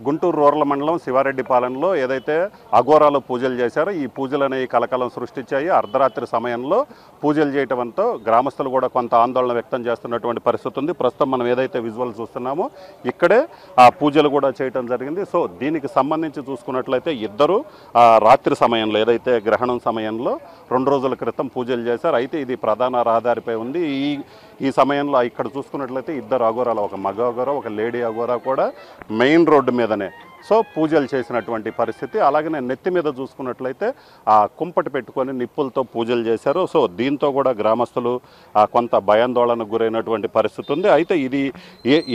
Guntur rural మండలం శివారెడ్డిపాలెంలో ఏదైతే అఘోరాలో పూజలు చేశారో ఈ పూజలు అనేవి కలకలం సృష్టించాయి. అర్ధరాత్రి సమయంలో పూజలు చేయటంతో గ్రామస్తులు కూడా కొంత ఆందోళన వ్యక్తం చేస్తున్నటువంటి పరిస్థితి ఉంది. ప్రస్తుతం మనం ఏదైతే విజువల్ చూస్తున్నామో ఇక్కడే ఆ పూజలు కూడా చేయటం జరిగింది. సో దీనికి సంబంధించి చూసుకున్నట్లయితే ఇద్దరు రాత్రి సమయంలో ఏదైతే గ్రహణం సమయంలో 2 రోజుల క్రితం పూజలు చేశారు. అయితే ఇది ప్రధాన రహదారిపై ఉంది. ఈ సమయంలో ఇక్కడ చూసుకున్నట్లయితే ఇద్దరు అఘోరాలు, ఒక మగ అఘోరా ఒక లేడీ అఘోరా కూడా మెయిన్ రోడ్డు మీదనే సో పూజలు చేసినటువంటి పరిస్థితి. అలాగనే నెత్తి మీద చూసుకున్నట్లయితే ఆ కుంపటి పెట్టుకొని నిప్పులతో పూజలు చేశారు. సో దీంతో కూడా గ్రామస్తులు కొంత భయాందోళనకు గురైనటువంటి పరిస్థితి ఉంది. అయితే ఇది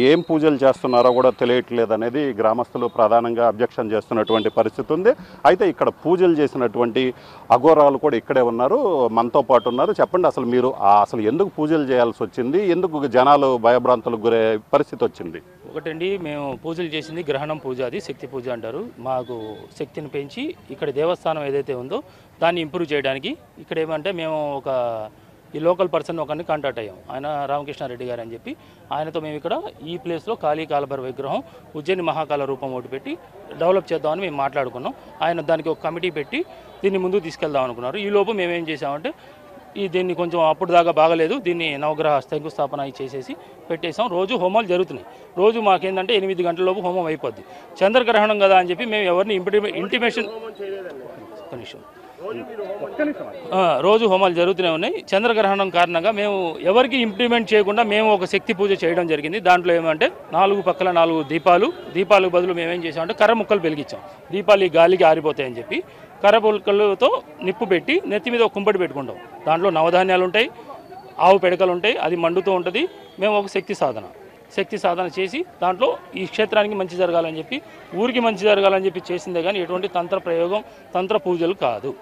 ఏం పూజలు చేస్తున్నారో కూడా తెలియట్లేదు అనేది గ్రామస్తులు ప్రధానంగా అబ్జెక్షన్ చేస్తున్నటువంటి పరిస్థితి ఉంది. అయితే ఇక్కడ పూజలు చేసినటువంటి అఘోరాలు కూడా ఇక్కడే ఉన్నారు, మనతో పాటు ఉన్నారు. చెప్పండి, అసలు మీరు అసలు ఎందుకు పూజలు చేయాల్సి వచ్చింది, ఎందుకు జనాలు భయభ్రాంతులకు గురే పరిస్థితి వచ్చింది? ఒకటండి, మేము పూజలు చేసింది గ్రహణం పూజ, అది శక్తి పూజ అంటారు. మాకు శక్తిని పెంచి ఇక్కడ దేవస్థానం ఏదైతే ఉందో దాన్ని ఇంప్రూవ్ చేయడానికి ఇక్కడ ఏమంటే మేము ఈ లోకల్ పర్సన్ ఒకరిని కాంటాక్ట్ అయ్యాం. ఆయన రామకృష్ణారెడ్డి గారు అని చెప్పి, ఆయనతో మేము ఇక్కడ ఈ ప్లేస్లో కాళీ కాలభైరవ విగ్రహం ఉజ్జయిని మహాకాల రూపం ఒకటి పెట్టి డెవలప్ చేద్దామని మేము మాట్లాడుకున్నాం. ఆయన దానికి ఒక కమిటీ పెట్టి దీన్ని ముందుకు తీసుకెళ్దాం అనుకున్నారు. ఈలోపు మేమేం చేసామంటే దీన్ని కొంచెం అప్పుడు దాకా బాగలేదు, దీన్ని నవగ్రహ శంకుస్థాపన చేసేసి పెట్టేసాం. రోజు హోమాలు జరుగుతున్నాయి. రోజు మాకేంటంటే 8 గంటల లోపు హోమం అయిపోద్ది. చంద్రగ్రహణం కదా అని చెప్పి మేము ఎవరిని ఇంటిమేషన్ రోజు హోమాలు జరుగుతూనే ఉన్నాయి. చంద్రగ్రహణం కారణంగా మేము ఎవరికి ఇంప్లిమెంట్ చేయకుండా మేము ఒక శక్తి పూజ చేయడం జరిగింది. దాంట్లో ఏమంటే 4 పక్కల 4 దీపాలకు బదులు మేమేం చేసామంటే కర్ర ముక్కలు వెలిగించాం. దీపాలు ఈ గాలికి ఆరిపోతాయని చెప్పి కర్ర ముక్కలతో నిప్పు పెట్టి నెత్తి మీద ఒక కుంపటి పెట్టుకుంటాం. దాంట్లో నవధాన్యాలు ఉంటాయి, ఆవు పెడకలు ఉంటాయి, అది మండుతూ ఉంటుంది. మేము ఒక శక్తి సాధన చేసి దాంట్లో ఈ క్షేత్రానికి మంచి జరగాలని చెప్పి, ఊరికి మంచి జరగాలని చెప్పి చేసిందే కానీ ఎటువంటి తంత్ర పూజలు కాదు.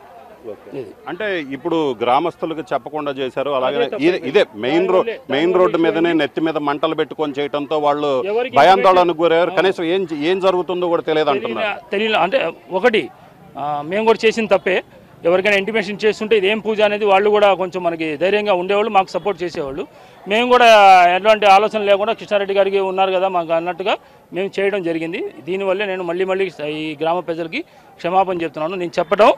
అంటే ఇప్పుడు గ్రామస్తులకు చెప్పకుండా చేశారు. అలాగే ఇదే మెయిన్ రోడ్డు మీదనే నెత్తి మీద మంటలు పెట్టుకొని చేయడంతో వాళ్ళు భయాందోళనకు గురయ్యారు. కనీసం ఏం జరుగుతుందో కూడా తెలియదు అంటున్నారు. అంటే ఒకటి మేము కూడా చేసిన తప్పే. ఎవరికైనా ఇంటిమేషన్ చేస్తుంటే ఇదేం పూజ అనేది వాళ్ళు కూడా కొంచెం మనకి ధైర్యంగా ఉండేవాళ్ళు, మాకు సపోర్ట్ చేసేవాళ్ళు. మేము కూడా ఎలాంటి ఆలోచన లేకుండా కృష్ణారెడ్డి గారికి ఉన్నారు కదా మాకు అన్నట్టుగా మేము చేయడం జరిగింది. దీనివల్లే నేను మళ్ళీ ఈ గ్రామ ప్రజలకి క్షమాపణ చెప్తున్నాను. నేను చెప్పడం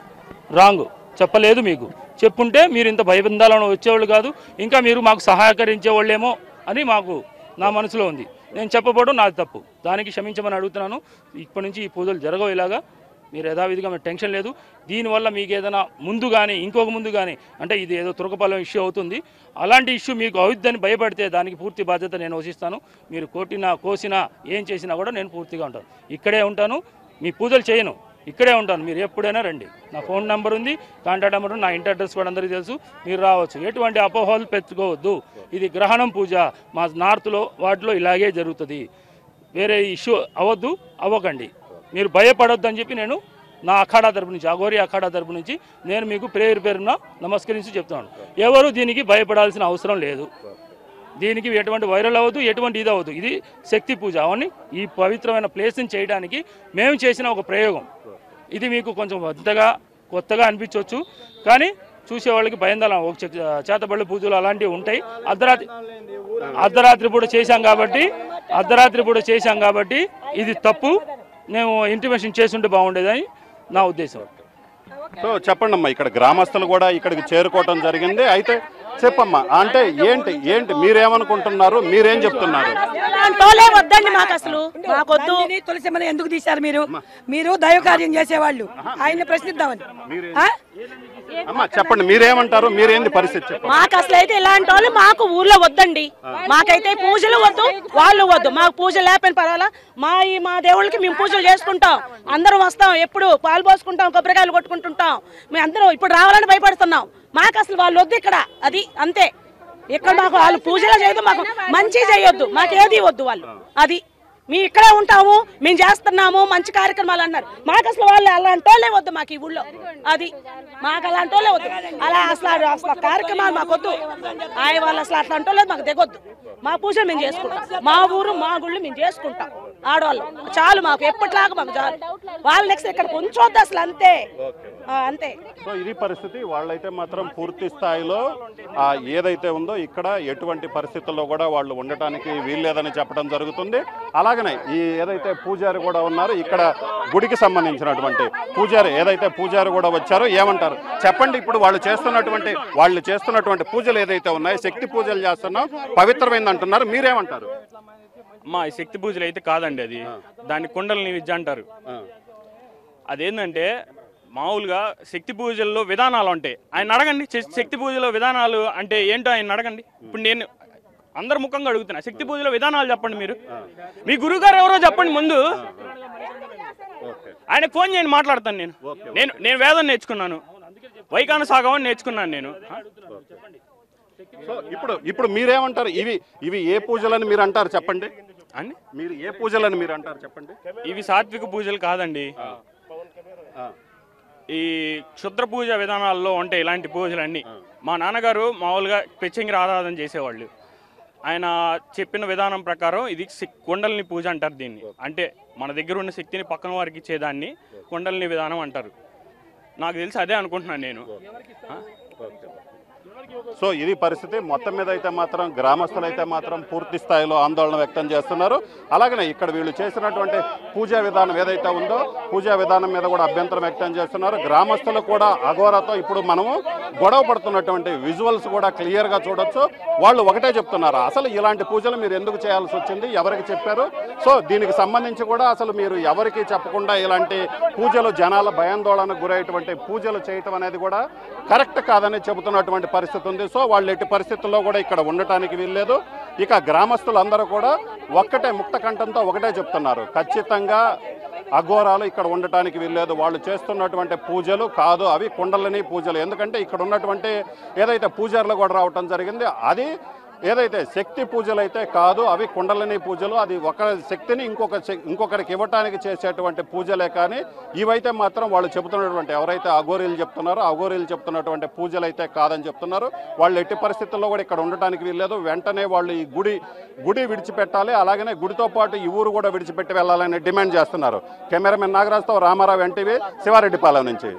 రాంగ్, చెప్పలేదు. మీకు చెప్పుంటే మీరు ఇంత భయబంధాలను వచ్చేవాళ్ళు కాదు, ఇంకా మీరు మాకు సహకరించేవాళ్ళేమో అని నా మనసులో ఉంది. నేను చెప్పబోవడం నాది తప్పు, దానికి క్షమించమని అడుగుతున్నాను. ఇప్పటి నుంచి ఈ పూజలు జరగవు ఇలాగా. మీరు యథావిధిగా మీకు టెన్షన్ లేదు. దీనివల్ల మీకు ఏదైనా ముందు కానీ ఇంకొక ముందు కానీ అంటే ఇది ఏదో తురకపాలెం ఇష్యూ అవుతుంది, అలాంటి ఇష్యూ మీకు అవుద్దని భయపడితే దానికి పూర్తి బాధ్యత నేను వహిస్తాను. మీరు కోసినా ఏం చేసినా కూడా నేను పూర్తిగా ఉంటాను. ఇక్కడే ఉంటాను, మీ పూజలు చేయను, ఇక్కడే ఉంటాను. మీరు ఎప్పుడైనా రండి. నా ఫోన్ నెంబర్ ఉంది, కాంటాక్ట్ నెంబర్ ఉంది, నా ఇంటి అడ్రస్ కూడా అందరికీ తెలుసు. మీరు రావచ్చు, ఎటువంటి అపోహలు పెట్టుకోవద్దు. ఇది గ్రహణం పూజ, మా నార్త్లో వాటిలో ఇలాగే జరుగుతుంది. వేరే ఇష్యూ అవ్వకండి, మీరు భయపడొద్దు అని చెప్పి నేను నా అఖాడా తరపు నుంచి, అఘోరి అఖాడా తరపు నుంచి నేను మీకు పేరున నమస్కరించి చెప్తున్నాను. ఎవరు దీనికి భయపడాల్సిన అవసరం లేదు. దీనికి ఎటువంటి వైరల్ అవ్వదు, ఎటువంటి ఇది అవ్వదు. ఇది శక్తి పూజ. అవన్నీ ఈ పవిత్రమైన ప్లేస్ని చేయడానికి మేము చేసిన ఒక ప్రయోగం. ఇది మీకు కొంచెం కొత్తగా అనిపించవచ్చు, కానీ చూసేవాళ్ళకి భయందలం. ఒక చేతబళ్ళు పూజలు అలాంటివి ఉంటాయి. అర్ధరాత్రి పూట చేశాం కాబట్టి ఇది తప్పు. మేము ఇంటిమేషన్ చేస్తుంటే బాగుండేదని నా ఉద్దేశం. సో చెప్పండి అమ్మా, ఇక్కడ గ్రామస్తులు కూడా ఇక్కడికి చేరుకోవటం జరిగింది. అయితే చెప్పమ్మా, అంటే ఏంటి మీరేమనుకుంటున్నారు, మీరేం చెప్తున్నారు? వద్దండి, మాకు అసలు మాకొద్దు. తులసిమ్మని ఎందుకు తీశారు మీరు దైవ కార్యం చేసేవాళ్ళు? ఆయన్ని ప్రశ్నిద్దామని. అమ్మా చెప్పండి, మీరేమంటారు, మీరేంది పరిస్థితి? మాకు అసలు అయితే ఇలాంటి వాళ్ళు మాకు ఊర్లో వద్దండి. మాకైతే పూజలు వద్దు, వాళ్ళు వద్దు. మాకు పూజలు లేకపోయిన పర్వాలా, మా దేవుళ్ళకి మేము పూజలు చేసుకుంటాం, అందరం వస్తాం, ఎప్పుడు పాలు పోసుకుంటాం, కొబ్బరికాయలు కొట్టుకుంటుంటాం. మేము అందరం ఇప్పుడు రావాలని భయపడుతున్నాం. మాకు అసలు వాళ్ళు వద్దు ఇక్కడ, అది అంతే. ఇక్కడ మాకు వాళ్ళు పూజలు చేయదు, మాకు మంచి చేయొద్దు, మాకేది వద్దు వాళ్ళు. అది మేము ఇక్కడే ఉంటాము, మేము చేస్తున్నాము మంచి కార్యక్రమాలు అన్నారు. మాకు అసలు వాళ్ళు అలాంటి వాళ్ళే వద్దు మాకు ఈ ఊళ్ళో. అది మాకు అలాంటి వాళ్ళే వద్దు. అసలు కార్యక్రమాలు మాకు వద్దు. వాళ్ళు అసలు అట్లాంటి వాళ్ళే మాకు దిగొద్దు. మా పూజలు మేము చేసుకుంటాం, మా ఊరు మా గుళ్ళు మేము చేసుకుంటాం. ఆడవాళ్ళు చాలు మాకు, ఎప్పటిలాగా మాకు చాలు. వాళ్ళ నెక్స్ట్ ఇక్కడ కొంచెం వద్దు అసలు, అంతే. అంతే. సో ఇది పరిస్థితి. వాళ్ళైతే మాత్రం పూర్తి స్థాయిలో ఏదైతే ఉందో ఇక్కడ ఎటువంటి పరిస్థితుల్లో కూడా వాళ్ళు ఉండటానికి వీల్లేదని చెప్పడం జరుగుతుంది. అలాగనే ఈ ఏదైతే పూజారి కూడా ఉన్నారు ఇక్కడ గుడికి సంబంధించినటువంటి ఏదైతే పూజారి కూడా వచ్చారో ఏమంటారు చెప్పండి. ఇప్పుడు వాళ్ళు చేస్తున్నటువంటి పూజలు ఏదైతే ఉన్నాయో శక్తి పూజలు చేస్తున్నాం పవిత్రమైంది అంటున్నారు, మీరేమంటారు? మా శక్తి పూజలు అయితే కాదండి, అది దాన్ని కుండలని విద్య అంటారు. అదేంటంటే మామూలుగా శక్తి పూజల్లో విధానాలు ఉంటాయి, ఆయన అడగండి. శక్తి పూజలో విధానాలు అంటే ఏంటో ఆయన అడగండి. ఇప్పుడు నేను అందరు ముఖంగా అడుగుతున్నా, శక్తి పూజలో విధానాలు చెప్పండి. మీరు మీ గురువు గారు ఎవరో చెప్పండి ముందు. ఆయనకు ఫోన్ చేయండి, మాట్లాడతాను. నేను వేదం నేర్చుకున్నాను, వైఖాన సాగమని నేర్చుకున్నాను నేను. సో ఇప్పుడు మీరేమంటారు? ఇవి ఏ పూజలని మీరు అంటారు చెప్పండి. అండి మీరు ఏ పూజలని మీరు అంటారు చెప్పండి. ఇవి సాత్విక పూజలు కాదండి. ఈ క్షుద్ర పూజ విధానాల్లో ఉంటాయి ఇలాంటి పూజలన్నీ. మా నాన్నగారు మామూలుగా పెచ్చంగి ఆరాధన చేసేవాళ్ళు. ఆయన చెప్పిన విధానం ప్రకారం ఇది కుండలిని పూజ అంటారు దీన్ని. అంటే మన దగ్గర ఉన్న శక్తిని పక్కన వారికి ఇచ్చేదాన్ని కుండలిని విధానం అంటారు. నాకు తెలిసి అదే అనుకుంటున్నాను నేను. సో ఇది పరిస్థితి. మొత్తం మీద అయితే మాత్రం గ్రామస్తులు అయితే మాత్రం పూర్తి స్థాయిలో ఆందోళన వ్యక్తం చేస్తున్నారు. అలాగనే ఇక్కడ వీళ్ళు చేసినటువంటి పూజా విధానం ఏదైతే ఉందో పూజా విధానం మీద కూడా అభ్యంతరం వ్యక్తం చేస్తున్నారు. గ్రామస్తులు కూడా అఘోరాతో ఇప్పుడు మనము గొడవ పడుతున్నటువంటి విజువల్స్ కూడా క్లియర్గా చూడొచ్చు. వాళ్ళు ఒకటే చెప్తున్నారు, అసలు ఇలాంటి పూజలు మీరు ఎందుకు చేయాల్సి వచ్చింది, ఎవరికి చెప్పారు? సో దీనికి సంబంధించి కూడా అసలు మీరు ఎవరికి చెప్పకుండా ఇలాంటి పూజలు జనాల భయాందోళనకు గురయ్యేటువంటి పూజలు చేయటం అనేది కూడా కరెక్ట్ కాదని చెబుతున్నటువంటి పరిస్థితి ఉంది. సో వాళ్ళు ఎట్టి పరిస్థితుల్లో కూడా ఇక్కడ ఉండటానికి వీల్లేదు. ఇక గ్రామస్తులందరూ కూడా ఒక్కటే ముక్త కంఠంతో ఒకటే చెప్తున్నారు, ఖచ్చితంగా అఘోరాలు ఇక్కడ ఉండటానికి వీల్లేదు. వాళ్ళు చేస్తున్నటువంటి పూజలు కాదు, అవి కుండలిని పూజలు. ఎందుకంటే ఇక్కడ ఉన్నటువంటి ఏదైతే పూజారులు కూడా రావటం జరిగింది, అది ఏదైతే శక్తి పూజలు అయితే కాదు, అవి కుండలిని పూజలు. అది ఒక శక్తిని ఇంకొకరికి ఇవ్వటానికి చేసేటువంటి పూజలే. కానీ ఇవైతే మాత్రం వాళ్ళు చెబుతున్నటువంటి ఎవరైతే అఘోరీలు చెప్తున్నారో అఘోరీలు చెప్తున్నటువంటి పూజలు అయితే కాదని చెప్తున్నారు. వాళ్ళు ఎట్టి పరిస్థితుల్లో కూడా ఇక్కడ ఉండటానికి వీల్లేదు. వెంటనే వాళ్ళు ఈ గుడి విడిచిపెట్టాలి, అలాగనే గుడితో పాటు ఈ ఊరు కూడా విడిచిపెట్టి వెళ్ళాలని డిమాండ్ చేస్తున్నారు. కెమెరామెన్ నాగరాజ్తో రామారావు, ఎన్టీవీ, శివారెడ్డిపాలెం నుంచి.